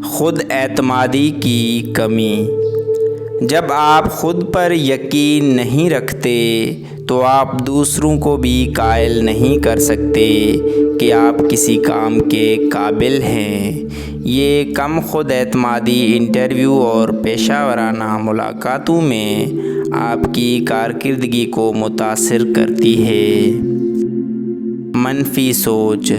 خود اعتمادی کی کمی۔ جب آپ خود پر یقین نہیں رکھتے تو آپ دوسروں کو بھی قائل نہیں کر سکتے کہ آپ کسی کام کے قابل ہیں۔ یہ کم خود اعتمادی انٹرویو اور پیشہ ورانہ ملاقاتوں میں آپ کی کارکردگی کو متاثر کرتی ہے۔ منفی سوچ۔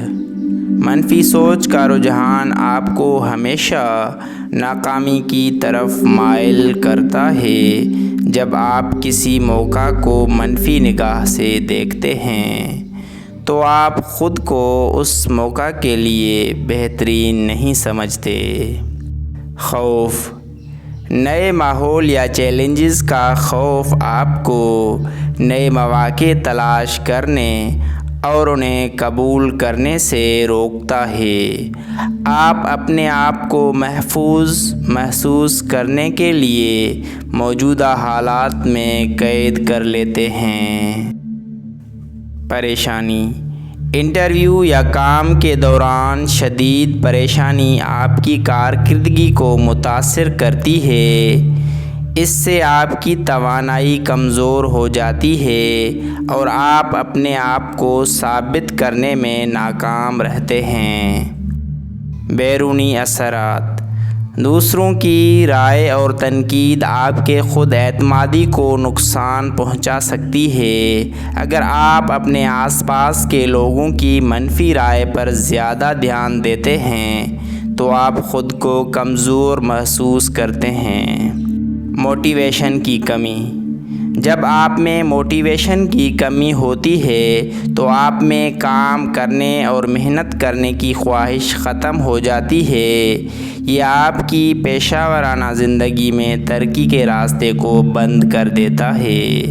منفی سوچ کا رجحان آپ کو ہمیشہ ناکامی کی طرف مائل کرتا ہے۔ جب آپ کسی موقع کو منفی نگاہ سے دیکھتے ہیں تو آپ خود کو اس موقع کے لیے بہترین نہیں سمجھتے۔ خوف۔ نئے ماحول یا چیلنجز کا خوف آپ کو نئے مواقع تلاش کرنے اور انہیں قبول کرنے سے روکتا ہے۔ آپ اپنے آپ کو محفوظ محسوس کرنے کے لیے موجودہ حالات میں قید کر لیتے ہیں۔ پریشانی۔ انٹرویو یا کام کے دوران شدید پریشانی آپ کی کارکردگی کو متاثر کرتی ہے۔ اس سے آپ کی توانائی کمزور ہو جاتی ہے اور آپ اپنے آپ کو ثابت کرنے میں ناکام رہتے ہیں۔ بیرونی اثرات۔ دوسروں کی رائے اور تنقید آپ کے خود اعتمادی کو نقصان پہنچا سکتی ہے۔ اگر آپ اپنے آس پاس کے لوگوں کی منفی رائے پر زیادہ دھیان دیتے ہیں تو آپ خود کو کمزور محسوس کرتے ہیں۔ موٹیویشن کی کمی۔ جب آپ میں موٹیویشن کی کمی ہوتی ہے تو آپ میں کام کرنے اور محنت کرنے کی خواہش ختم ہو جاتی ہے۔ یہ آپ کی پیشہ ورانہ زندگی میں ترقی کے راستے کو بند کر دیتا ہے۔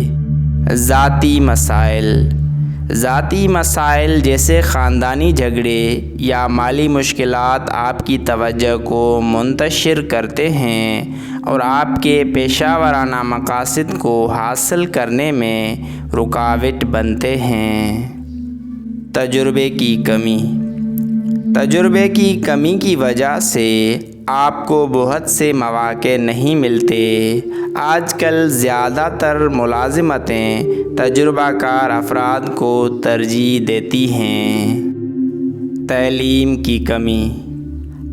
ذاتی مسائل۔ ذاتی مسائل جیسے خاندانی جھگڑے یا مالی مشکلات آپ کی توجہ کو منتشر کرتے ہیں اور آپ کے پیشہ ورانہ مقاصد کو حاصل کرنے میں رکاوٹ بنتے ہیں۔ تجربے کی کمی۔ تجربے کی کمی کی وجہ سے آپ کو بہت سے مواقع نہیں ملتے۔ آج کل زیادہ تر ملازمتیں تجربہ کار افراد کو ترجیح دیتی ہیں۔ تعلیم کی کمی۔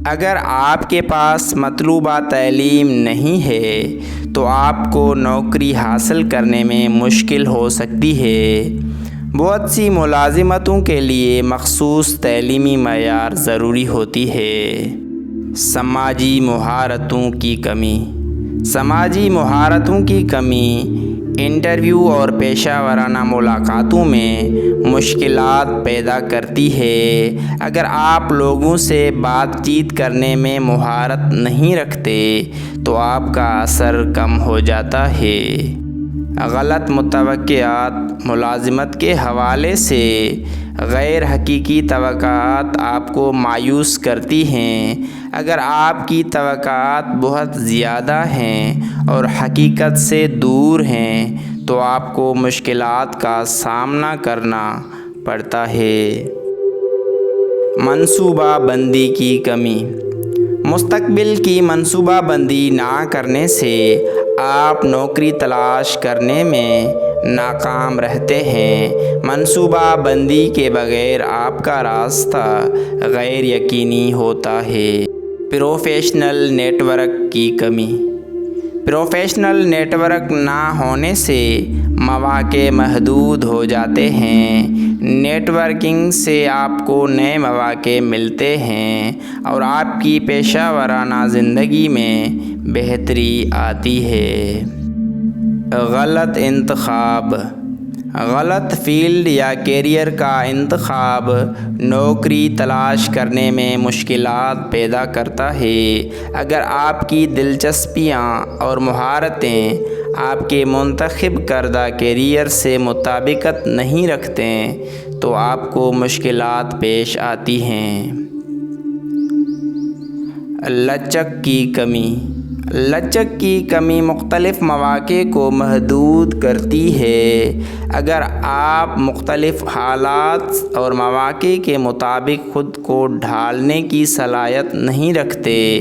اگر آپ کے پاس مطلوبہ تعلیم نہیں ہے تو آپ کو نوکری حاصل کرنے میں مشکل ہو سکتی ہے۔ بہت سی ملازمتوں کے لیے مخصوص تعلیمی معیار ضروری ہوتی ہے۔ سماجی مہارتوں کی کمی۔ سماجی مہارتوں کی کمی انٹرویو اور پیشہ ورانہ ملاقاتوں میں مشکلات پیدا کرتی ہے۔ اگر آپ لوگوں سے بات چیت کرنے میں مہارت نہیں رکھتے تو آپ کا اثر کم ہو جاتا ہے۔ غلط متوقعات۔ ملازمت کے حوالے سے غیر حقیقی توقعات آپ کو مایوس کرتی ہیں۔ اگر آپ کی توقعات بہت زیادہ ہیں اور حقیقت سے دور ہیں تو آپ کو مشکلات کا سامنا کرنا پڑتا ہے۔ منصوبہ بندی کی کمی۔ مستقبل کی منصوبہ بندی نہ کرنے سے آپ نوکری تلاش کرنے میں ناکام رہتے ہیں۔ منصوبہ بندی کے بغیر آپ کا راستہ غیر یقینی ہوتا ہے۔ پروفیشنل نیٹ ورک کی کمی۔ پروفیشنل نیٹ ورک نہ ہونے سے مواقع محدود ہو جاتے ہیں۔ نیٹ ورکنگ سے آپ کو نئے مواقع ملتے ہیں اور آپ کی پیشہ ورانہ زندگی میں بہتری آتی ہے۔ غلط انتخاب۔ غلط فیلڈ یا کیریئر کا انتخاب نوکری تلاش کرنے میں مشکلات پیدا کرتا ہے۔ اگر آپ کی دلچسپیاں اور مہارتیں آپ کے منتخب کردہ کیریئر سے مطابقت نہیں رکھتے تو آپ کو مشکلات پیش آتی ہیں۔ لچک کی کمی۔ لچک کی کمی مختلف مواقع کو محدود کرتی ہے۔ اگر آپ مختلف حالات اور مواقع کے مطابق خود کو ڈھالنے کی صلاحیت نہیں رکھتے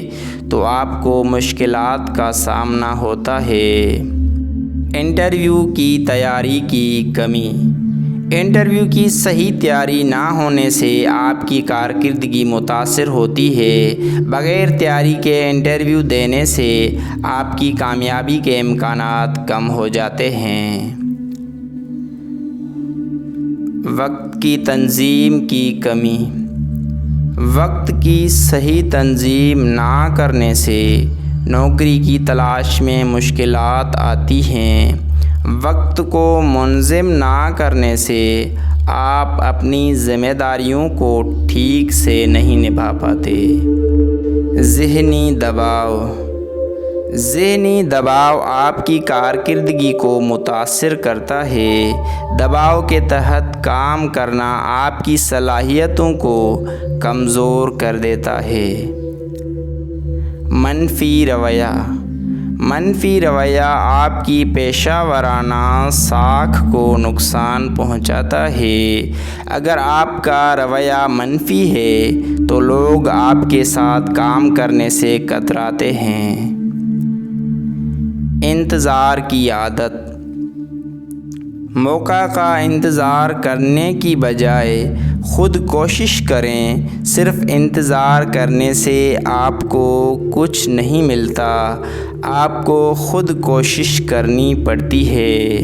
تو آپ کو مشکلات کا سامنا ہوتا ہے۔ انٹرویو کی تیاری کی کمی۔ انٹرویو کی صحیح تیاری نہ ہونے سے آپ کی کارکردگی متاثر ہوتی ہے۔ بغیر تیاری کے انٹرویو دینے سے آپ کی کامیابی کے امکانات کم ہو جاتے ہیں۔ وقت کی تنظیم کی کمی۔ وقت کی صحیح تنظیم نہ کرنے سے نوکری کی تلاش میں مشکلات آتی ہیں۔ وقت کو منظم نہ کرنے سے آپ اپنی ذمہ داریوں کو ٹھیک سے نہیں نبھا پاتے۔ ذہنی دباؤ۔ ذہنی دباؤ آپ کی کارکردگی کو متاثر کرتا ہے۔ دباؤ کے تحت کام کرنا آپ کی صلاحیتوں کو کمزور کر دیتا ہے۔ منفی رویہ۔ منفی رویہ آپ کی پیشہ ورانہ ساکھ کو نقصان پہنچاتا ہے۔ اگر آپ کا رویہ منفی ہے تو لوگ آپ کے ساتھ کام کرنے سے کتراتے ہیں۔ انتظار کی عادت۔ موقع کا انتظار کرنے کی بجائے خود کوشش کریں۔ صرف انتظار کرنے سے آپ کو کچھ نہیں ملتا، آپ کو خود کوشش کرنی پڑتی ہے۔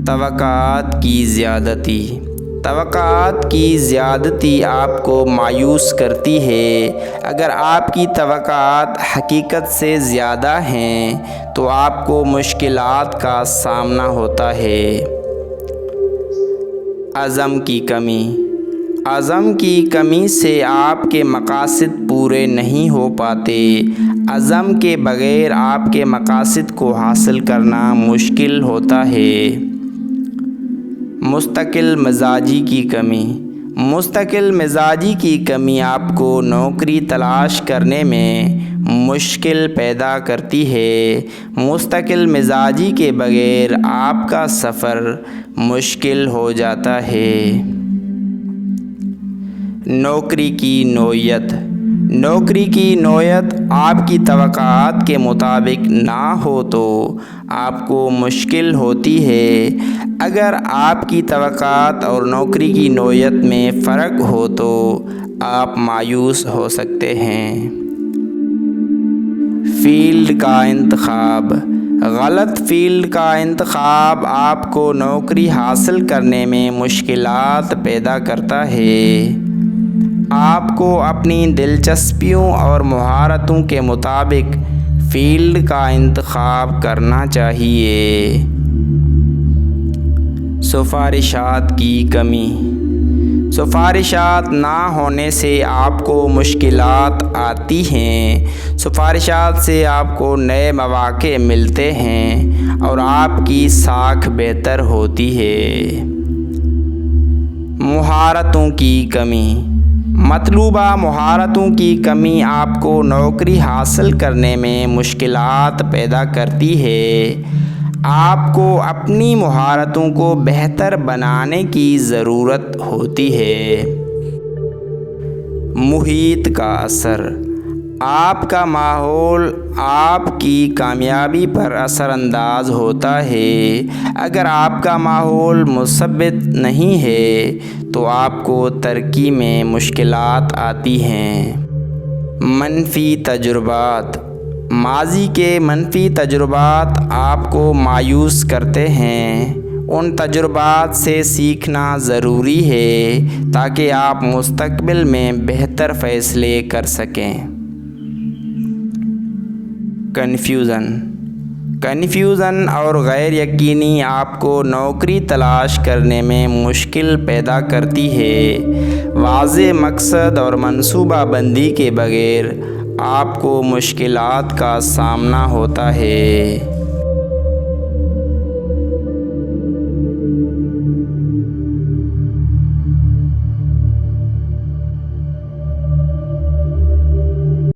توقعات کی زیادتی۔ توقعات کی زیادتی آپ کو مایوس کرتی ہے۔ اگر آپ کی توقعات حقیقت سے زیادہ ہیں تو آپ کو مشکلات کا سامنا ہوتا ہے۔ عزم کی کمی۔ عزم کی کمی سے آپ کے مقاصد پورے نہیں ہو پاتے۔ عزم کے بغیر آپ کے مقاصد کو حاصل کرنا مشکل ہوتا ہے۔ مستقل مزاجی کی کمی۔ مستقل مزاجی کی کمی آپ کو نوکری تلاش کرنے میں مشکل پیدا کرتی ہے۔ مستقل مزاجی کے بغیر آپ کا سفر مشکل ہو جاتا ہے۔ نوکری کی نوعیت۔ نوکری کی نوعیت آپ کی توقعات کے مطابق نہ ہو تو آپ کو مشکل ہوتی ہے۔ اگر آپ کی توقعات اور نوکری کی نوعیت میں فرق ہو تو آپ مایوس ہو سکتے ہیں۔ فیلڈ کا انتخاب۔ غلط فیلڈ کا انتخاب آپ کو نوکری حاصل کرنے میں مشکلات پیدا کرتا ہے۔ آپ کو اپنی دلچسپیوں اور مہارتوں کے مطابق فیلڈ کا انتخاب کرنا چاہیے۔ سفارشات کی کمی۔ سفارشات نہ ہونے سے آپ کو مشکلات آتی ہیں۔ سفارشات سے آپ کو نئے مواقع ملتے ہیں اور آپ کی ساکھ بہتر ہوتی ہے۔ مہارتوں کی کمی۔ مطلوبہ مہارتوں کی کمی آپ کو نوکری حاصل کرنے میں مشکلات پیدا کرتی ہے۔ آپ کو اپنی مہارتوں کو بہتر بنانے کی ضرورت ہوتی ہے۔ محیط کا اثر۔ آپ کا ماحول آپ کی کامیابی پر اثر انداز ہوتا ہے۔ اگر آپ کا ماحول مثبت نہیں ہے تو آپ کو ترقی میں مشکلات آتی ہیں۔ منفی تجربات۔ ماضی کے منفی تجربات آپ کو مایوس کرتے ہیں۔ ان تجربات سے سیکھنا ضروری ہے تاکہ آپ مستقبل میں بہتر فیصلے کر سکیں۔ کنفیوژن اور غیر یقینی آپ کو نوکری تلاش کرنے میں مشکل پیدا کرتی ہے۔ واضح مقصد اور منصوبہ بندی کے بغیر آپ کو مشکلات کا سامنا ہوتا ہے۔